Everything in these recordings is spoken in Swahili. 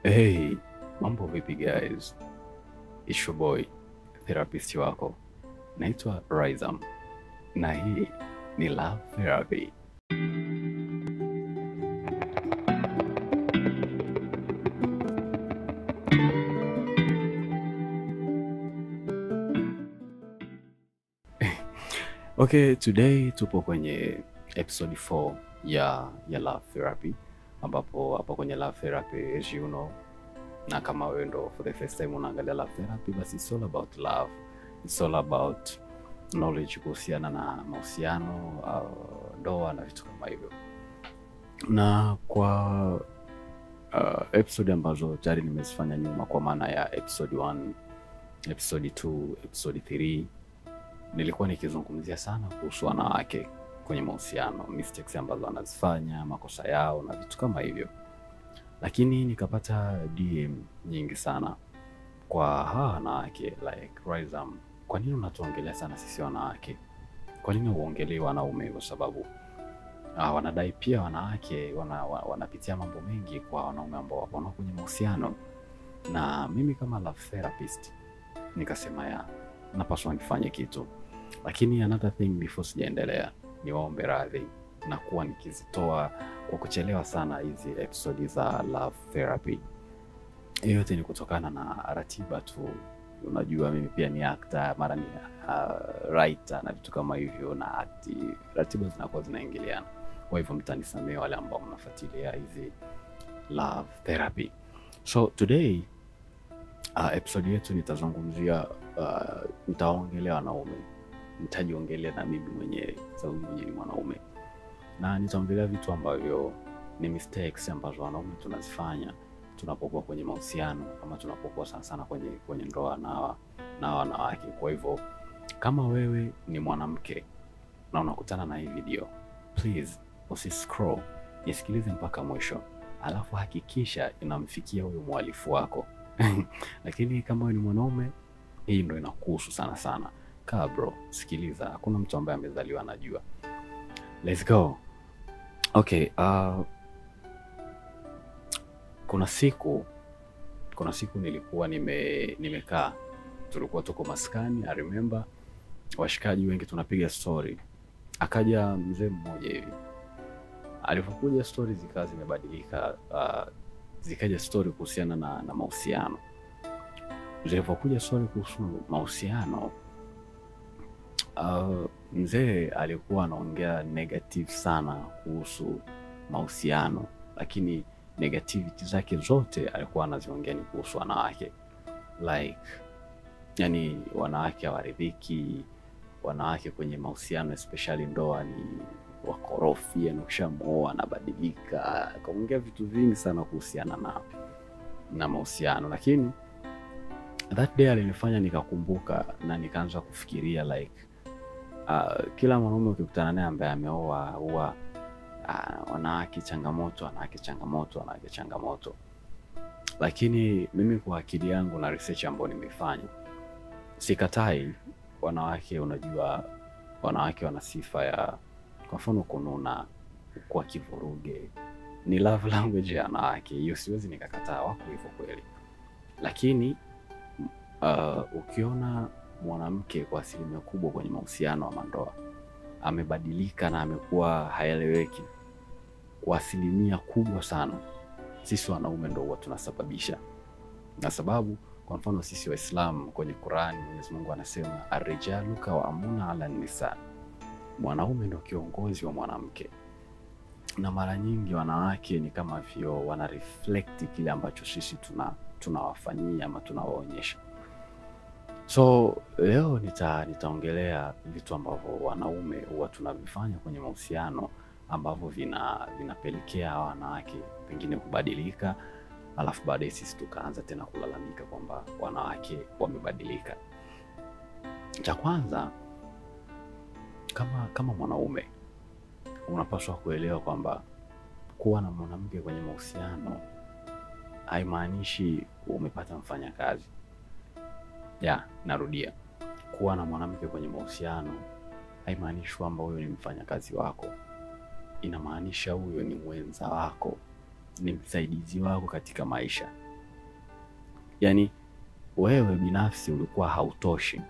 Hey, mambo vipi guys? It's your boy, therapist wako. Naitwa Rizam na hii ni Love Therapy. Okay, today tupo kwenye episode 4 ya Love Therapy, ambapo hapa kwenye Love Therapy, as you know, na kama wewe ndo for the first time unaangalia Love Therapy, basi it's all about love. It's all about knowledge kuhusiana na mahusiano, ndoa na vitu kama hivyo. Na kwa episode ambazo tayari nimezifanya nyuma, kwa maana ya episode 1, episode 2, episode 3, nilikuwa nikizungumzia sana kuhusu wanawake kwenye mahusiano, mistakes ambazo wanazifanya, makosa yao na vitu kama hivyo. Lakini nikapata DM nyingi sana kwa hawa wanawake, like Rizam, kwa nini unatuongelea sana sisi wanawake? Kwa nini uongelee wanaume? Kwa sababu wanadai pia wanawake wanapitia mambo mengi kwa wanaume ambao wapo kwenye mahusiano. Na mimi kama love therapist nikasema napaswa nifanye kitu. Lakini another thing before sijaendelea, niwaombe radhi na kuwa nikizitoa kwa kuchelewa sana hizi episode za Love Therapy. Yote ni kutokana na ratiba tu. Unajua mimi pia ni actor, mara ni writer na vitu kama hivyo, na ratiba zinakuwa zinaingiliana. Kwa hivyo mtanisamehe wale ambao mnafuatilia hizi Love Therapy. So today episode yetu nitazungumzia, nitaongelea wanaume, nitajiongelea na mimi mwenyewe sababu mwenyewe ni mwanaume, na nitaongelea vitu ambavyo ni mistakes ambazo wanaume tunazifanya tunapokuwa kwenye mahusiano, kama tunapokuwa sana kwenye ndoa na wanawake. Kwa hivyo kama wewe ni mwanamke na unakutana na hii video, please usiscroll, nisikilize mpaka mwisho, alafu hakikisha inamfikia huyo mwalifu wako. Lakini kama wewe ni mwanaume, hii ndio inakuhusu sana. Kaa bro, sikiliza, hakuna mtu ambaye amezaliwa anajua. Let's go. Okay, kuna siku nilikuwa nimekaa, tulikuwa tuko maskani, I remember, washikaji wengi tunapiga story. Akaja mzee mmoja hivi. Alipokuja story zikawa zimebadilika, zikaja story kuhusiana na mahusiano. Zilipokuja story kuhusu mahusiano, mzee alikuwa anaongea negative sana kuhusu mahusiano, lakini negativity zake zote alikuwa anaziongea ni kuhusu wanawake. Like, yani wanawake hawaridhiki, wanawake kwenye mahusiano especially ndoa ni wakorofi, yani ukishamuoa anabadilika. Akaongea vitu vingi sana kuhusiana na mahusiano. Lakini that day alinifanya nikakumbuka na nikaanza kufikiria like, kila mwanaume ukikutana naye ambaye ameoa huwa wanawake changamoto. Lakini mimi kwa akili yangu na research ambayo nimefanya, sikatai wanawake. Unajua wanawake wana sifa ya, kwa mfano, kununa, kwa kivuruge, ni love language ya wanawake. Hiyo siwezi nikakataa, wako hivyo kweli. Lakini ukiona mwanamke kwa asilimia kubwa kwenye mahusiano wa ndoa amebadilika na amekuwa haeleweki, kwa asilimia kubwa sana sisi wanaume ndio huwa tunasababisha. Na sababu, kwa mfano, sisi Waislamu kwenye Qur'an, Mwenyezi Mungu anasema ar-rijalu qawwamuna 'ala an-nisa, mwanaume ndio kiongozi wa mwanamke. Na mara nyingi wanawake ni kama vio wana reflect kile ambacho sisi tunawafanyia ama tunawaonyesha. So leo nitaongelea vitu ambavyo wanaume huwa tunavifanya kwenye mahusiano ambavyo vinapelekea wanawake pengine kubadilika, alafu baadaye sisi tukaanza tena kulalamika kwamba wanawake wamebadilika. Cha kwanza, kama mwanaume unapaswa kuelewa kwamba kuwa na mwanamke kwenye mahusiano haimaanishi umepata mfanyakazi. Narudia, kuwa na mwanamke kwenye mahusiano haimaanishi kwamba huyo ni mfanyakazi wako. Inamaanisha huyo ni mwenza wako, ni msaidizi wako katika maisha. Yani wewe binafsi ulikuwa hautoshi,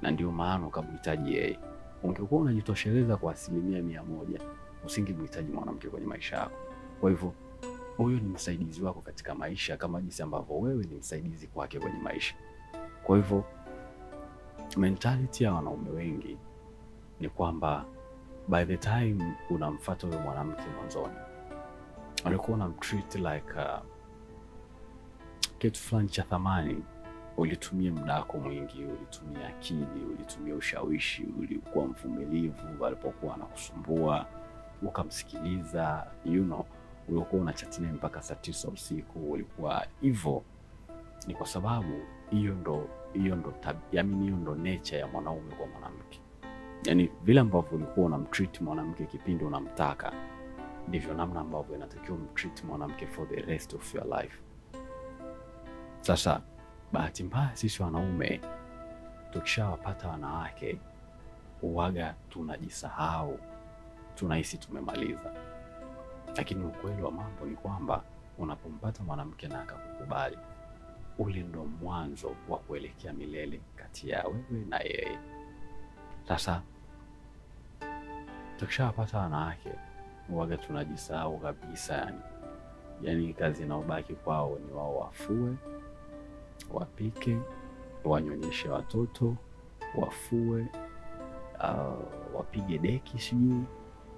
na ndio maana ukamhitaji yeye. Ungekuwa unajitosheleza kwa 100%, usingemhitaji mwanamke kwenye maisha yako. Kwa hivyo huyo ni msaidizi wako katika maisha kama jinsi ambavyo wewe ni msaidizi kwake kwenye maisha. Kwa hivyo mentality ya wanaume wengi ni kwamba by the time unamfuata yule mwanamke mwanzoni, alikuwa unamtreat like kitu fulani cha thamani. Ulitumia muda wako mwingi, ulitumia akili, ulitumia ushawishi, ulikuwa mvumilivu alipokuwa anakusumbua, ukamsikiliza, ulikuwa unachat naye mpaka saa 9 usiku, ulikuwa hivyo. Ni kwa sababu hiyo ndo nature ya mwanaume kwa mwanamke. Yani vile ambavyo ulikuwa unamtreat mwanamke kipindi unamtaka, ndivyo namna ambavyo inatakiwa umtreat mwanamke for the rest of your life. Sasa bahati mbaya sisi wanaume tukishawapata wanawake uwaga tunajisahau, tunahisi tumemaliza. Lakini ukweli wa mambo ni kwamba unapompata mwanamke na akakukubali, ule ndo mwanzo wa kuelekea milele kati ya wewe na yeye. Sasa tukishawapata wanawake uwaga tunajisahau kabisa. Yani kazi inaobaki kwao ni wao wafue, wapike, wanyonyeshe watoto, wafue, wapige deki sijui.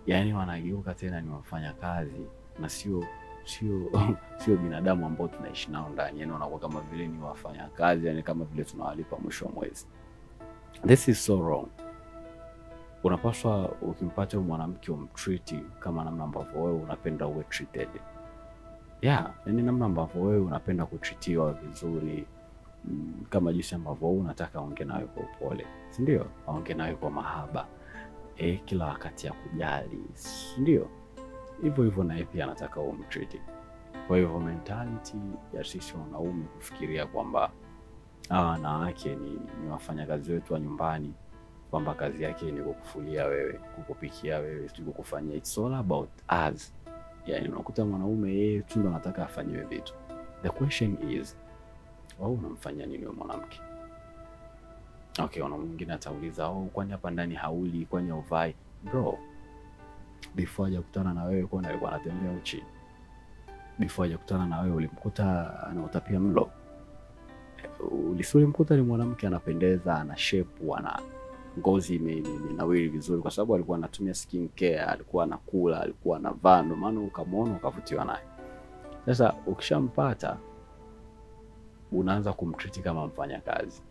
Yani wanageuka tena ni wafanya kazi na sio binadamu ambao tunaishi nao ndani. Yani wanakuwa kama vile ni wafanya kazi, yani kama vile tunawalipa mwisho wa mwezi. This is so wrong. Unapaswa ukimpata mwanamke umtreat kama namna ambavyo wewe unapenda uwe treated. Yani namna ambavyo wewe unapenda kutreatiwa vizuri, kama jinsi ambavyo wewe unataka aongee nawe kwa upole, si ndio? Aongee nawe kwa mahaba, kila wakati ya kujali, si ndio? Hivyo naye pia anataka umtreat. Kwa hivyo mentality ya sisi wanaume kufikiria kwamba wanawake ni wafanyakazi wetu wa nyumbani, kwamba kazi yake ni kukufulia wewe, kukupikia wewe, sio kukufanyia. It's all about us. Yani unakuta mwanaume yeye tu ndo anataka afanyiwe vitu. The question is, wewe unamfanyia nini wewe mwanamke? Okay, mwingine atauliza, kwani hapa ndani hauli, kwani hauvai? Bro, before hajakutana na wewe kwa alikuwa anatembea uchi? Before hajakutana na wewe ulimkuta anautapia mlo? Ulimkuta ni mwanamke anapendeza, ana shape, ana ngozi imenawiri vizuri kwa sababu alikuwa anatumia skin care, alikuwa anakula, alikuwa anavaa, ndio maana ukamwona ukavutiwa naye. Sasa ukishampata unaanza kumtreat kama mfanyakazi.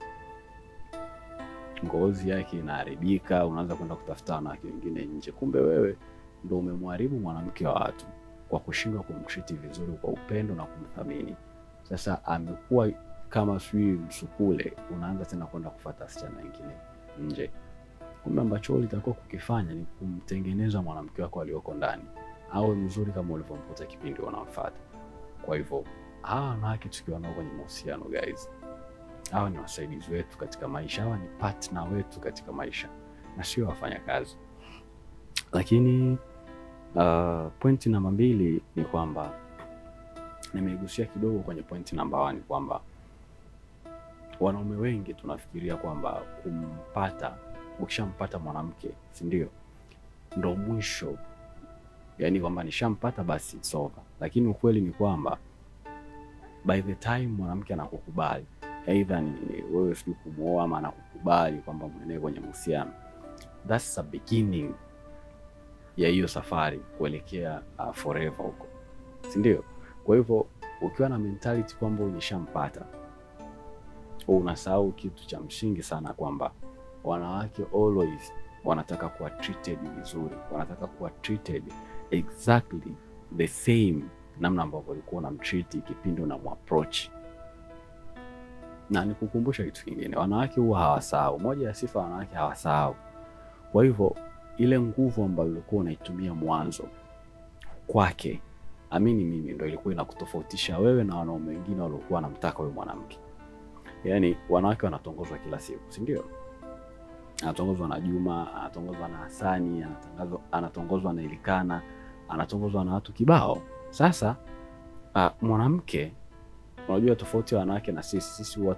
Ngozi yake inaharibika, unaanza kwenda kutafuta wanawake wengine nje. Kumbe wewe ndio umemharibu mwanamke wa watu kwa kushindwa kumtreat vizuri kwa upendo na kumthamini. Sasa amekuwa kama msukule, unaanza tena kwenda kufuata wasichana wengine nje. Kumbe ambacho ulitakiwa kukifanya ni kumtengeneza mwanamke wako aliyoko ndani awe mzuri kama ulivyomkuta kipindi unamfuata. Kwa hivyo wanawake tukiwa nao kwenye mahusiano, guys, hawa ni wasaidizi wetu katika maisha, hawa ni partner wetu katika maisha na sio wafanya kazi. Lakini pointi namba 2 ni kwamba nimeigusia kidogo kwenye pointi namba 1 kwamba wanaume wengi tunafikiria kwamba ukishampata mwanamke, si ndio, ndo mwisho. Yani kwamba nishampata basi it's over. Lakini ukweli ni kwamba by the time mwanamke anakukubali, either ni wewe sio kumuoa ama anakukubali kwamba mwenyewe kwenye mahusiano, that's the beginning ya hiyo safari kuelekea forever huko, si ndio? Kwa hivyo ukiwa na mentality kwamba unishampata, unasahau kitu cha msingi sana, kwamba wanawake always wanataka kuwa treated vizuri, wanataka kuwa treated exactly the same namna ambavyo walikuwa wanamtreat kipindi unamapproach. Na nikukumbusha kitu kingine, wanawake huwa hawasahau. Moja ya sifa wanawake hawasahau. Kwa hivyo ile nguvu ambayo ulikuwa unaitumia mwanzo kwake, amini mimi, ndio ilikuwa inakutofautisha wewe na wanaume wengine waliokuwa wanamtaka wewe mwanamke. Yani wanawake wanatongozwa kila siku, si ndio? Anatongozwa na Juma, anatongozwa na Hasani, anatongozwa na Ilikana, anatongozwa na watu kibao. Sasa mwanamke unajua tofauti ya wanawake na sisi huwa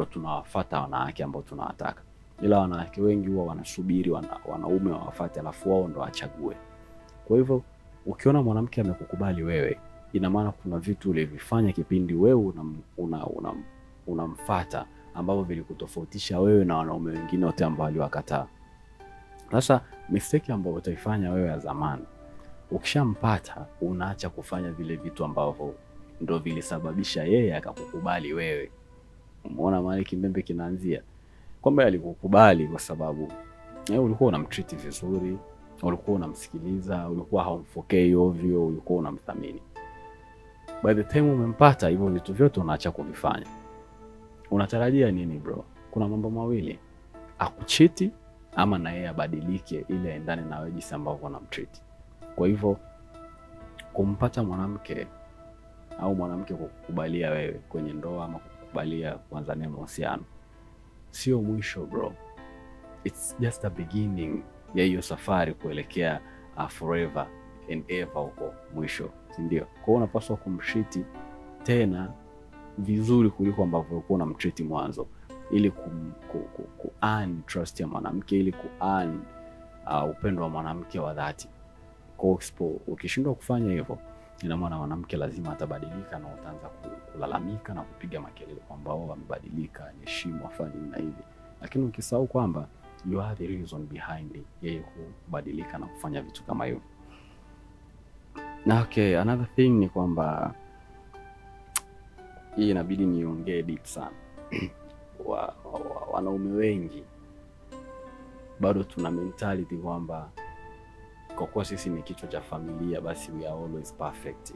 tunawafuata wanawake ambao tunawataka, ila wanawake wengi huwa wanasubiri wanaume wawafuate alafu wao ndo wachague. Kwa hivyo ukiona mwanamke amekukubali wewe, ina maana kuna vitu ulivifanya kipindi wewe unamfuata ambavyo vilikutofautisha wewe na wanaume wengine wote ambao waliwakataa. Sasa mistake ambayo utaifanya wewe ya zamani, ukishampata unaacha kufanya vile vitu ambavyo ndo vilisababisha yeye akakukubali wewe. Umeona mahali kimbembe kinaanzia? Kwamba alikukubali kwa sababu ulikuwa unamtreat vizuri, ulikuwa unamsikiliza, ulikuwa haumfokei ovyo, ulikuwa unamthamini. By the time umempata, hivyo vitu vyote unaacha kuvifanya. Unatarajia nini bro? Kuna mambo mawili, akuchiti ama na yeye abadilike ili aendane na wewe jinsi ambavyo unamtreat. Kwa hivyo kumpata mwanamke au mwanamke kukubalia wewe kwenye ndoa ama kukubalia kuanza naye mahusiano sio mwisho bro. It's just a beginning ya hiyo safari kuelekea forever and ever huko mwisho, si ndio? Kwa hiyo unapaswa kumtreat tena vizuri kuliko ambavyo ulikuwa unamtreat mwanzo, ili ku earn trust ya mwanamke, ili ku earn upendo wa mwanamke wa dhati. Kwa hiyo ukishindwa kufanya hivyo, ina maana mwanamke lazima atabadilika na utaanza kulalamika na kupiga makelele kwamba wao wamebadilika, heshimu, afanye na hivi. Lakini ukisahau kwamba you are the reason behind yeye kubadilika na kufanya vitu kama hivyo. Na okay, another thing ni kwamba hii inabidi niongee deep sana. Wanaume wengi bado tuna mentality kwamba kwa kuwa sisi ni kichwa cha familia basi we are always perfect.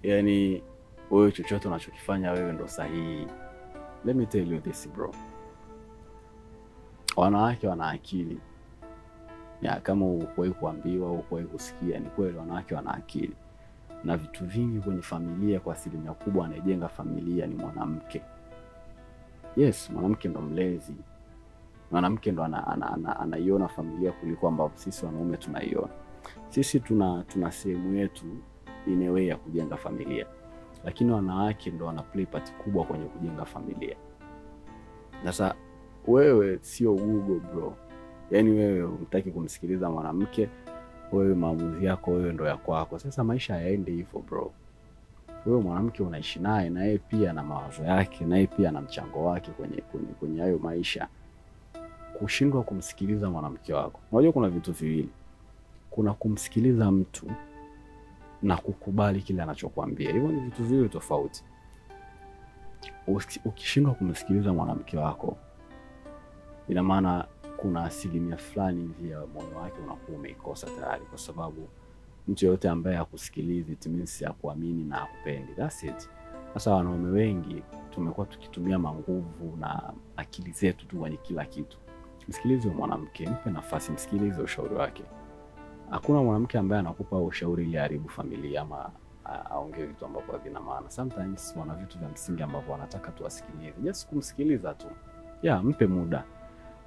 Yani wewe chochote unachokifanya wewe ndo sahihi. Let me tell you this bro. Wanawake wana akili. Ya kama ukuwahi kuambiwa au ukuwahi kusikia, ni kweli wanawake wana akili. Na vitu vingi kwenye familia kwa asilimia kubwa anayejenga familia ni mwanamke. Yes, mwanamke ndo mlezi. Mwanamke ndo anaiona familia kuliko ambavyo sisi wanaume tunaiona. Sisi tuna sehemu yetu in a way ya kujenga familia, lakini wanawake ndo wana play part kubwa kwenye kujenga familia. Sasa wewe sio Google bro. Yani wewe unataka kumsikiliza mwanamke, wewe maamuzi yako wewe ndo ya kwako. Sasa maisha hayaendi hivyo bro. Wewe mwanamke unaishi naye na yeye pia na mawazo yake, na yeye pia na mchango wake kwenye hayo maisha. Kushindwa kumsikiliza mwanamke wako, unajua kuna vitu viwili. Kuna kumsikiliza mtu na kukubali kile anachokuambia. Hivyo ni vitu viwili tofauti. Ukishindwa kumsikiliza mwanamke wako, ina maana kuna asilimia fulani hivi ya moyo wake unakuwa umeikosa tayari, kwa sababu mtu yote ambaye hakusikilizi it means hakuamini na hakupendi. That's it. Sasa wanaume wengi tumekuwa tukitumia nguvu na akili zetu tu kwenye kila kitu. Msikilize mwanamke, mpe nafasi, msikilize ushauri wake. Hakuna mwanamke ambaye anakupa ushauri ili haribu familia ama aongee vitu ambavyo havina maana. Sometimes wana vitu vya msingi ambavyo wanataka tuwasikilize. Just kumsikiliza tu. Mpe muda.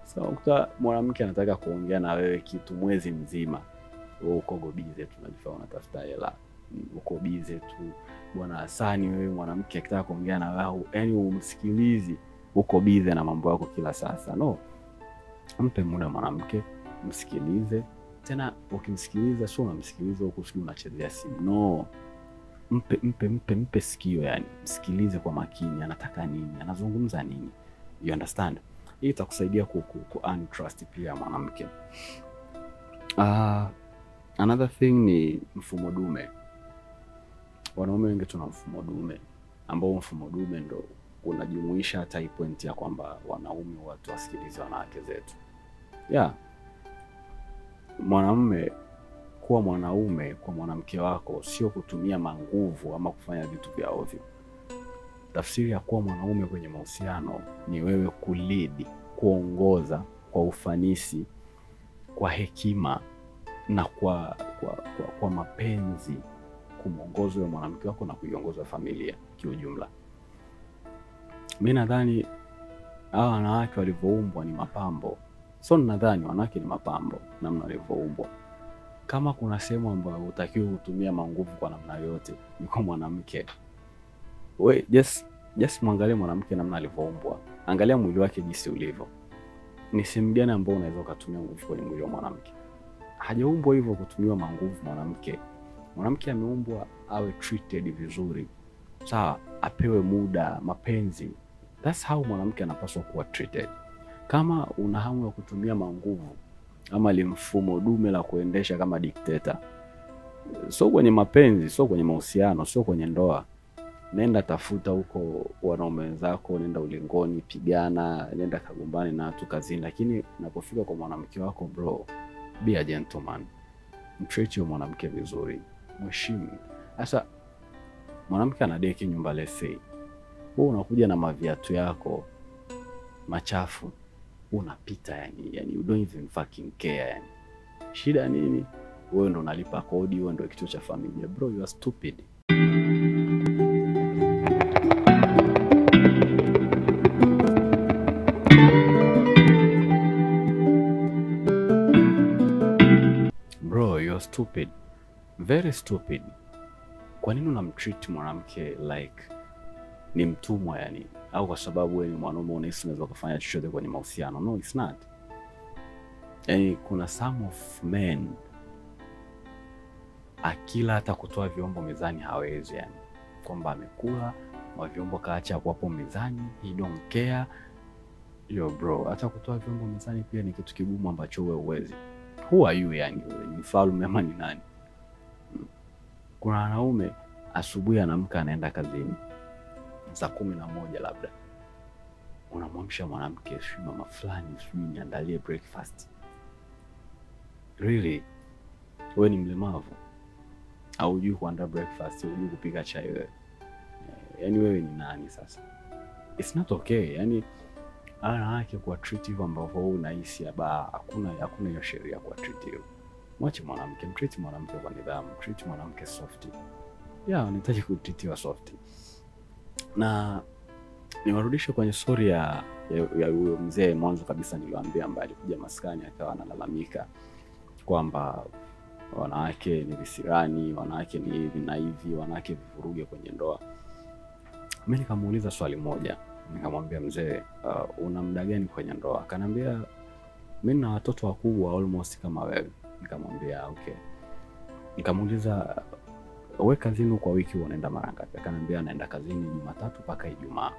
So ukuta mwanamke anataka kuongea na wewe kitu mwezi mzima, wewe uko bize tu, unajifanya unatafuta hela, uko bize tu. Bwana Hasani, wewe mwanamke akitaka kuongea na wewe, yani umsikilizi, uko bize na mambo yako kila sasa. No. Mpe muda mwanamke, msikilize. Tena ukimsikiliza sio unamsikiliza huko sio unachezea simu. No. Mpe sikio, yani msikilize kwa makini, anataka nini, anazungumza nini. You understand? Hii itakusaidia ku earn trust pia mwanamke. Another thing ni mfumo dume. Wanaume wengi tuna mfumo dume, ambao mfumo dume ndo unajumuisha hata point ya kwamba wanaume watu wasikilize wanawake zetu. Mwanamume kuwa mwanaume kwa mwanamke wako sio kutumia nguvu ama kufanya vitu vya ovyo. Tafsiri ya kuwa mwanaume kwenye mahusiano ni wewe kulead, kuongoza kwa ufanisi, kwa hekima na kwa mapenzi, kumuongoza yule mwanamke wako na kuiongoza familia kiujumla. Mimi nadhani hawa wanawake walivyoumbwa ni mapambo. So nadhani wanawake ni mapambo namna walivyoumbwa. Kama kuna sehemu ambayo utakiwa kutumia nguvu kwa namna yote, ni kwa mwanamke. we just muangalie mwanamke namna alivyoumbwa. Angalia mwili wake jinsi ulivyo. Ni sehemu gani ambayo unaweza kutumia nguvu kwenye mwili wa mwanamke? Hajaumbwa hivyo kutumiwa manguvu mwanamke. Mwanamke ameumbwa awe treated vizuri. Sawa, apewe muda, mapenzi. That's how mwanamke anapaswa kuwa treated. Kama una hamu ya kutumia manguvu ama limfumo dume la kuendesha kama dikteta, sio kwenye mapenzi, sio kwenye mahusiano, sio kwenye ndoa. Nenda tafuta huko wanaume wenzako, nenda ulingoni, pigana, nenda kagombane na watu kazini. Lakini unapofika kwa mwanamke wako, bro, be a gentleman. Mtreat your mwanamke vizuri, mheshimu. Sasa mwanamke anadeki nyumba, let's say wewe unakuja na maviatu yako machafu, unapita yani you don't even fucking care yani. Shida nini? Wewe ndo unalipa kodi, wewe ndo kitu cha familia. Bro, you are stupid. Bro, you are stupid. Very stupid. Kwa nini unamtreat mwanamke like ni mtumwa yani? Au kwa sababu wewe ni mwanaume unahisi unaweza kufanya chochote kwenye mahusiano? No, it's not. Yani kuna some of men akila hata kutoa vyombo mezani hawezi yani. Kwamba amekula wa vyombo kaacha hapo mezani, he don't care. Yo bro, hata kutoa vyombo mezani pia ni kitu kigumu ambacho wewe uwezi. Who are you yani? Ni mfalme ama ni nani? Kuna wanaume asubuhi anaamka anaenda kazini saa 11 labda. Unamwamsha mwanamke, sio mama fulani, sio niandalie breakfast. Really? Wewe ni mlemavu? Au hujui kuandaa breakfast, hujui kupika chai wewe? Yani wewe ni nani sasa? It's not okay. Yani wanawake kwa treat hivyo ambavyo wewe unahisi hakuna hiyo sheria kwa treat hivyo. Mwache mwanamke, treat mwanamke kwa nidhamu, treat mwanamke soft. Unahitaji kutitiwa soft. Na niwarudishe kwenye story ya huyo mzee mwanzo kabisa niliwaambia, ambaye alikuja maskani akawa analalamika kwamba wanawake ni visirani, wanawake ni hivi na hivi, wanawake vivuruge kwenye ndoa. Mimi nikamuuliza swali moja, nikamwambia mzee, una muda gani kwenye ndoa? Akaniambia mimi na watoto wakubwa almost kama wewe. Nikamwambia okay. Nikamuuliza wewe kazini kwa wiki unaenda mara ngapi? Akaniambia anaenda kazini Jumatatu mpaka Ijumaa.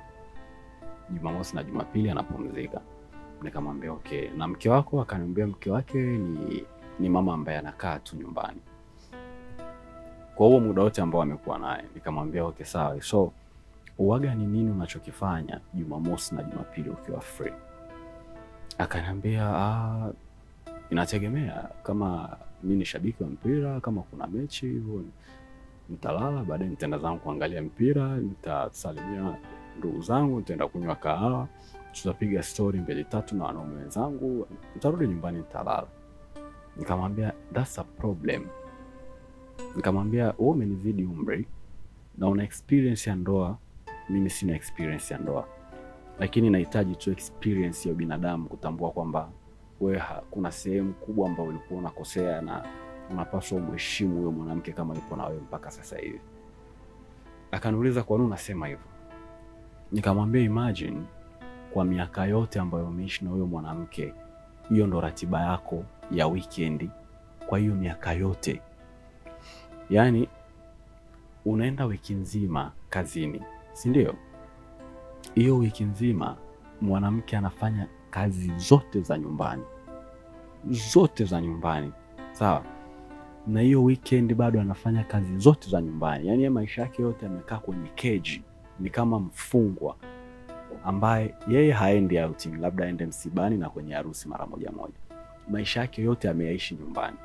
Jumamosi na Jumapili anapumzika. Nikamwambia okay. Na mke wako? Akaniambia mke wake ni mama ambaye anakaa tu nyumbani kwa huo muda wote ambao amekuwa naye. Nikamwambia okay sawa. So uwaga ni nini unachokifanya Jumamosi na Jumapili ukiwa free? Akaniambia inategemea, kama mimi ni shabiki wa mpira, kama kuna mechi hivyo nitalala, baadaye nitaenda zangu kuangalia mpira, nitasalimia ndugu zangu, nitaenda kunywa kahawa, tutapiga story mbili tatu na wanaume wenzangu, nitarudi nyumbani nitalala. Nikamwambia that's a problem. Nikamwambia wewe umenizidi umri na una experience ya ndoa, mimi sina experience ya ndoa. Lakini nahitaji tu experience ya binadamu kutambua kwamba wewe kuna sehemu kubwa ambayo ulikuwa unakosea na unapaswa umheshimu huyo mwanamke kama yupo na wewe mpaka sasa hivi. Akaniuliza kwa nini unasema hivyo? Nikamwambia imagine kwa miaka yote ambayo umeishi na huyo mwanamke, hiyo ndo ratiba yako ya weekend kwa hiyo miaka yote. Yani unaenda wiki nzima kazini, si ndio? Hiyo wiki nzima mwanamke anafanya kazi zote za nyumbani. Sawa? Na hiyo weekend bado anafanya kazi zote za nyumbani. Yani maisha yake yote amekaa kwenye cage, ni kama mfungwa ambaye yeye haendi outing, labda aende msibani na kwenye harusi mara moja. Maisha yake yote ameyaishi nyumbani.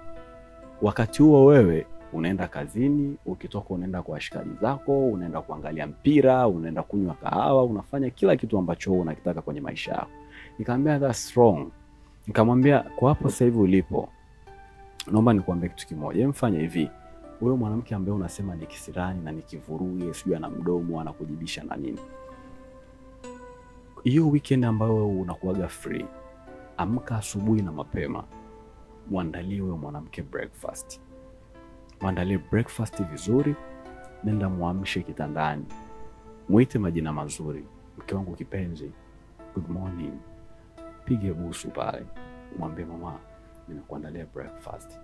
Wakati huo wewe unaenda kazini, ukitoka unaenda kwa washikaji zako, unaenda kuangalia mpira, unaenda kunywa kahawa, unafanya kila kitu ambacho wewe unakitaka kwenye maisha yako. Nikamwambia that's wrong. Nikamwambia kwa hapo sasa hivi ulipo, naomba nikuambie kitu kimoja. Mfanye hivi, wewe mwanamke ambaye unasema ni kisirani na nikivuruge, sijui ana mdomo anakujibisha na nini, hiyo weekend ambayo wewe unakuaga free, amka asubuhi na mapema, muandalie wewe mwanamke breakfast. Muandalie breakfast vizuri, nenda muamshe kitandani. Muite majina mazuri. Mke wangu kipenzi, good morning. Pige busu pale. Mwambie mama, nimekuandalia breakfast.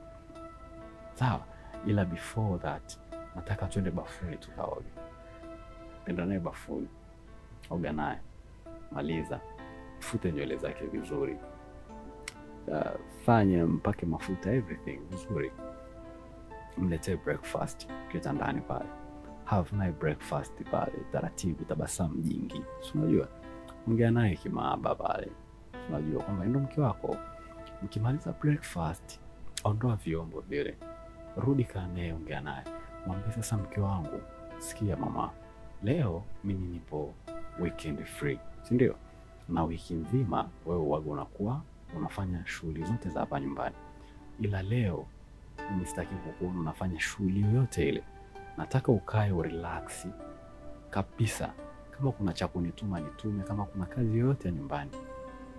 Sawa, ila before that nataka twende bafuni tukaoge. Nenda naye bafuni. Oga naye. Maliza. Fute nywele zake vizuri. Fanya mpake mafuta everything vizuri. Mletee breakfast kitandani pale. Have my breakfast pale. Taratibu, tabasamu jingi. Unajua? Ongea naye kimaaba pale. Unajua kwamba ndio mke wako. Mkimaliza breakfast, ondoa vyombo vile. Rudi kaa naye, ongea naye. Mwambie sasa, mke wangu, sikia mama, leo mimi nipo weekend free, si ndio? Na wiki nzima wewe waga unakuwa unafanya shughuli zote za hapa nyumbani. Ila leo mimi sitaki kukuona unafanya shughuli yoyote ile. Nataka ukae urelax kabisa. Kama kuna cha kunituma nitume, kama kuna kazi yoyote ya nyumbani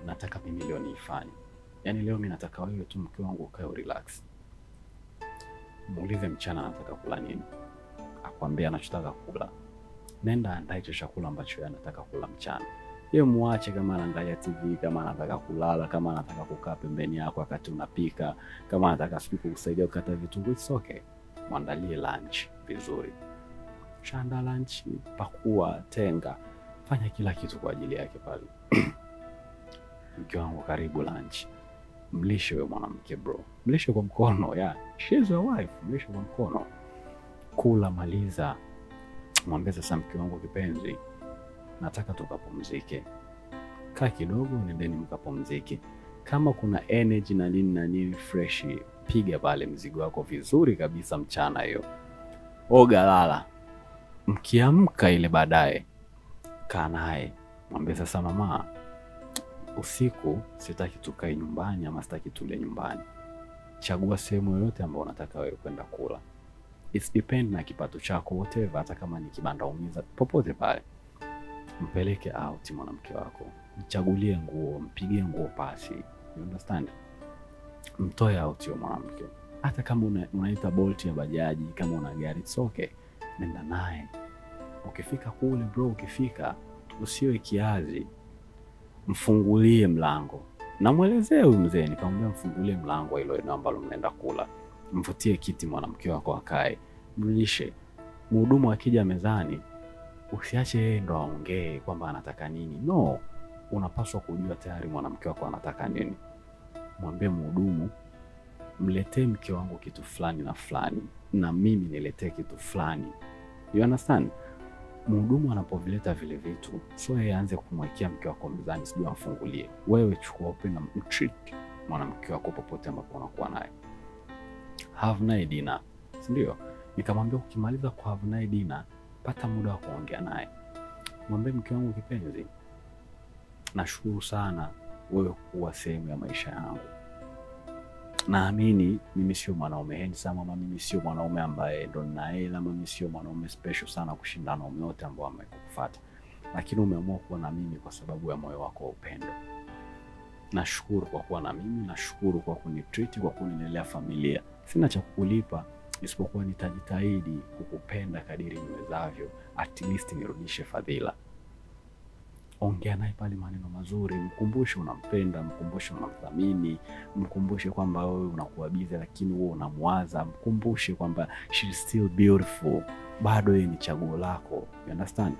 nataka mimi leo niifanye. Yaani leo mimi nataka wewe tu mke wangu ukae urelax. Muulize mchana anataka kula nini. Akwambia anachotaka kula. Nenda andae hicho chakula ambacho yeye anataka kula mchana. Yeye muache kama anaangalia TV, kama anataka kulala, kama anataka kukaa pembeni yako wakati unapika, kama anataka kukusaidia kukata vitunguu, it's okay. Muandalie lunch vizuri. Shanda lunch, pakua, tenga, fanya kila kitu kwa ajili yake pale. Mke wangu karibu lunch. Mlishe wewe mwanamke bro. Mlishe kwa mkono, yeah. She's your wife, mlishe kwa mkono. Kula, maliza. Mwambie sasa, mke wangu kipenzi, nataka tukapumzike. Kaa kidogo, nendeni mkapumzike. Kama kuna energy na nini fresh, piga pale mzigo wako vizuri kabisa mchana hiyo. Oga, lala. Mkiamka ile baadaye, kaa naye. Mwambie sasa, mama, usiku sitaki tukae nyumbani ama sitaki tule nyumbani. Chagua sehemu yoyote ambayo unataka wewe kwenda kula. It's depend na kipato chako, whatever, hata kama ni kibanda umiza popote pale. Mpeleke out mwanamke wako. Mchagulie nguo, mpigie nguo pasi. You understand? Mtoe out yo mwanamke. Hata kama unaita Bolt ya bajaji, kama una gari, it's okay. Nenda naye. Ukifika kule bro, ukifika usiwe kiazi. Mfungulie mlango. Na muelezee huyu mzee, nikamwambia mfungulie mlango hilo eneo ambalo mnaenda kula. Mvutie kiti mwanamke wako akae. Mlishe. Mhudumu akija mezani, usiache yeye ndo aongee kwamba anataka nini. No, unapaswa kujua tayari mwanamke wako anataka nini. Mwambie mhudumu, mletee mke wangu kitu fulani na fulani, na mimi niletee kitu fulani. You understand? Mhudumu anapovileta vile vitu, so yeye aanze kumwekea mke wako mezani, sijui amfungulie. Wewe chukua upendo, mtreat mwanamke wako popote ambapo unakuwa naye. Have night dinner. Ndio. Nikamwambia ukimaliza kwa have night dinner, pata muda wa kuongea naye. Mwambie mke wangu kipenzi, nashukuru sana wewe kuwa sehemu ya maisha yangu. Naamini mimi sio mwanaume handsome, ama mimi sio mwanaume ambaye ndo nina hela, ama mimi sio mwanaume special sana kushinda wanaume wote ambao wamekufuata. Lakini umeamua kuwa na mimi kwa sababu ya moyo wako wa upendo. Nashukuru kwa kuwa na mimi, nashukuru kwa kunitreat, kwa kunilelea familia. Sina cha kukulipa isipokuwa nitajitahidi kukupenda kadiri niwezavyo, at least nirudishe fadhila. Ongea naye pale maneno mazuri, mkumbushe unampenda, mkumbushe unamthamini, mkumbushe kwamba wewe unakuwa busy lakini wewe unamwaza, mkumbushe kwamba she is still beautiful, bado yeye ni chaguo lako. You understand?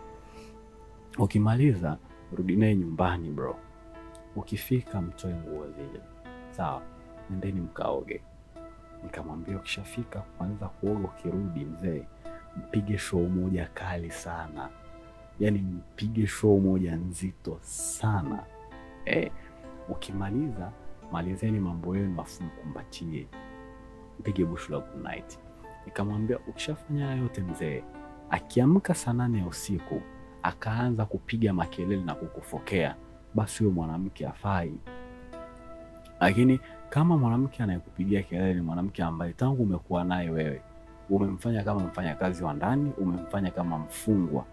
Ukimaliza, rudi naye nyumbani bro. Ukifika mtoe nguo zile. Sawa? Nendeni mkaoge. Nikamwambia ukishafika kwanza kuoga, ukirudi mzee, mpige show moja kali sana. Yaani mpige show moja nzito sana. Ukimaliza, malizeni mambo yenu afu mkumbatie. Mpige busu la good night. Nikamwambia ukishafanya yote mzee, akiamka saa 8 ya usiku akaanza kupiga makelele na kukufokea, basi huyo mwanamke afai. Lakini kama mwanamke anayekupigia kelele ni mwanamke ambaye tangu umekuwa naye wewe umemfanya kama mfanyakazi wa ndani, umemfanya kama mfungwa,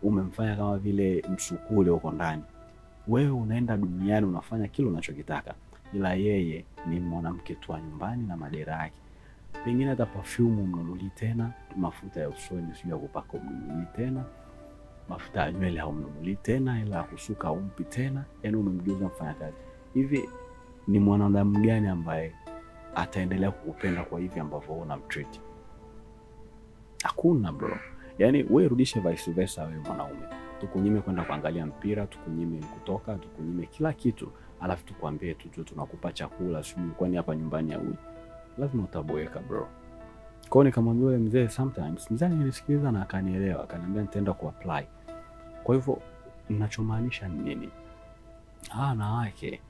umemfanya kama vile msukule huko ndani, wewe unaenda duniani unafanya kile unachokitaka, ila yeye ni mwanamke tu wa nyumbani na madera yake. Pengine hata perfume umnunuli tena, mafuta ya usoni sio ya kupaka umnunuli tena. mafuta ya nywele haumnunuli tena, hela ya kusuka haumpi tena, yani umemgeuza mfanyakazi. Hivi ni mwanadamu gani ambaye ataendelea kukupenda kwa hivi ambavyo unamtreat? Hakuna bro. Yani wewe rudishe vice versa, wewe mwanaume. Tukunyime kwenda kuangalia mpira, tukunyime kutoka, tukunyime kila kitu, alafu tukwambie tu tunakupa chakula sijui kwani hapa nyumbani ya uli. Lazima utaboeka bro. Kwa hiyo nikamwambia yule mzee, sometimes mzee alinisikiliza na akanielewa, akaniambia nitaenda kuapply. Kwa hivyo ninachomaanisha ni nini? Wanawake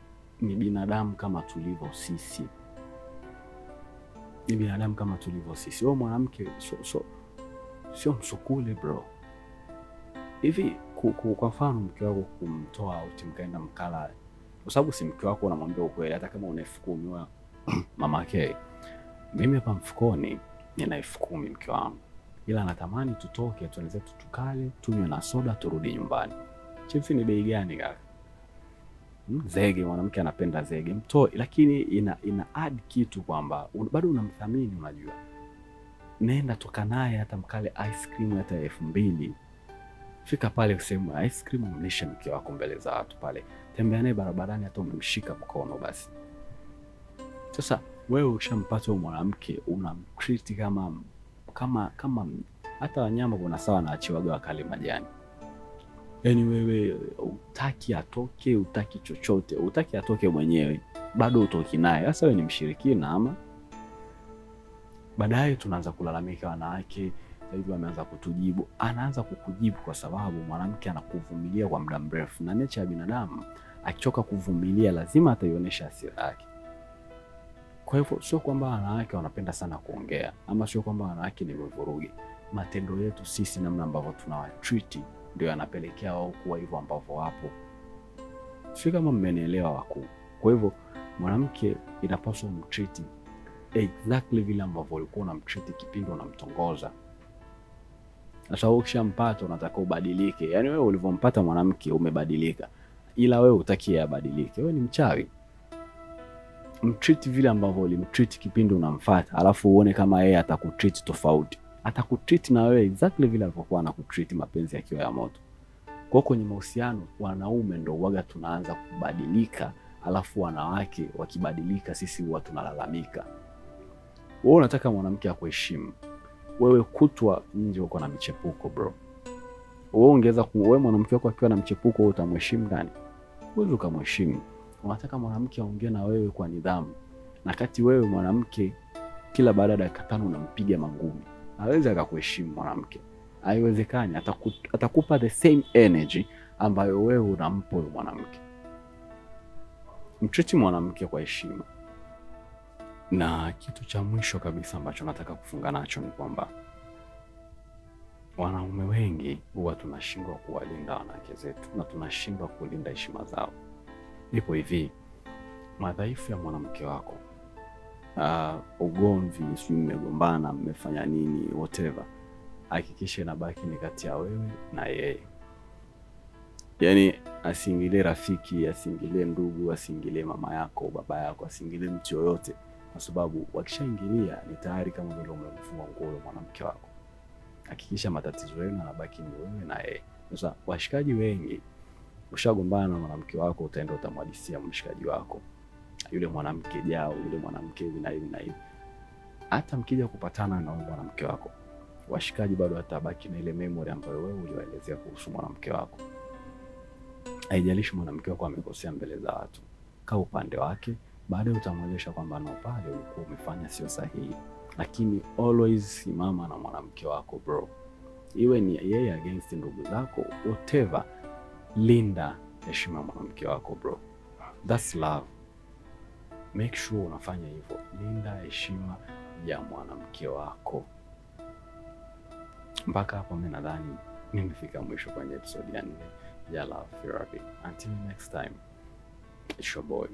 ni binadamu kama tulivyo sisi. Ni binadamu kama tulivyo sisi. Wewe mwanamke sio msukule bro. Hivi kwa mfano mke wako kumtoa out mkaenda mkala, kwa sababu si mke wako, unamwambia ukweli hata kama una 10,000 wa mamake. Mimi hapa mfukoni nina 10,000 mke wangu, ila natamani tutoke tuanze tukale, tunywe na soda, turudi nyumbani. Chips ni bei gani kaka? Zege, mwanamke anapenda zege, mtoe, lakini ina add kitu kwamba bado unamthamini. Unajua, nenda toka naye hata mkale ice cream hata 2,000. Fika pale useme ice cream, mlishe mke wako mbele za watu pale, tembea naye barabarani hata umemshika mkono basi. Sasa wewe ushampata mwanamke, unamtreat kama hata wanyama kuna sawa na achiwaga wakali majani. Yani wewe utaki atoke, utaki chochote, utaki atoke mwenyewe, bado utoki naye. Sasa wewe ni mshirikina ama? Baadaye tunaanza kulalamika wanawake, hivi wameanza kutujibu. Anaanza kukujibu kwa sababu mwanamke anakuvumilia kwa muda mrefu, na nature ya binadamu akichoka kuvumilia lazima ataionyesha hasira yake. Kwa hivyo sio kwamba wanawake wanapenda sana kuongea, ama sio kwamba wanawake ni wavurugi. Matendo yetu sisi, namna ambavyo tunawatreat, ndio yanapelekea wao kuwa hivyo ambavyo wapo. Sio kama mmenielewa wakuu. Kwa hivyo mwanamke inapaswa umtreat exactly vile ambavyo ulikuwa unamtreat kipindi unamtongoza. Sasa ukishampata unataka ubadilike. Yani wewe ulivyompata mwanamke umebadilika, ila wewe hutaki abadilike. Wewe ni mchawi. Mtreat vile ambavyo ulimtreat kipindi unamfuata, alafu uone kama yeye atakutreat tofauti. Atakutreat na wewe exactly vile alivyokuwa anakutreat mapenzi yakiwa ya moto. Kwa kwenye mahusiano, wanaume ndio waga tunaanza kubadilika, alafu wanawake wakibadilika sisi huwa tunalalamika. Wewe unataka mwanamke akuheshimu, wewe kutwa nje uko na michepuko bro. Wewe mwanamke wako akiwa na mchepuko, wewe utamheshimu gani? Wewe ukamheshimu. Unataka mwanamke aongee na wewe kwa nidhamu, na kati wewe mwanamke kila baada ya dakika 5 unampiga mangumi, hawezi akakuheshimu mwanamke. Haiwezekani. Atakupa the same energy ambayo wewe unampa yule mwanamke. Mtreat mwanamke kwa heshima. Na kitu cha mwisho kabisa ambacho nataka kufunga nacho ni kwamba wanaume wengi huwa tunashindwa kuwalinda wanawake zetu, na tunashindwa kulinda heshima zao. Ipo hivi, madhaifu ya mwanamke wako, ugomvi, sio mmegombana, mmefanya nini, whatever, hakikisha inabaki ni kati ya wewe na yeye. Yani asiingilie rafiki, asiingilie ndugu, asiingilie mama yako, baba yako, asiingilie mtu yoyote, kwa sababu wakishaingilia ni tayari kama vile umemfungua nguo mwanamke wako. Hakikisha matatizo yenu yanabaki ni wewe na yeye. Sasa washikaji wengi, ushagombana na mwanamke wako, utaenda utamwadisia mshikaji wako, yule mwanamke jao, yule mwanamke hivi na hivi na hivi. Hata mkija kupatana na mwanamke wako, washikaji bado watabaki na ile memory ambayo wewe uliwaelezea kuhusu mwanamke wako. Haijalishi mwanamke wako amekosea mbele za watu, kaa upande wake, baadaye utamwonyesha kwamba na pale ulikuwa umefanya sio sahihi. Lakini always simama na mwanamke wako bro. Iwe ni yeye against ndugu zako, whatever, linda heshima mwanamke wako bro. That's love. Make sure unafanya hivyo. Linda heshima ya mwanamke wako. Mpaka hapo mimi nadhani nimefika mwisho kwenye episode ya 4 ya Love Therapy. Until next time, it's your boy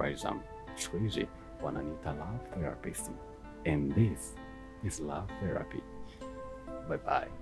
Rizam. Siku hizi wananiita Love Therapist, and this is Love Therapy. Bye bye.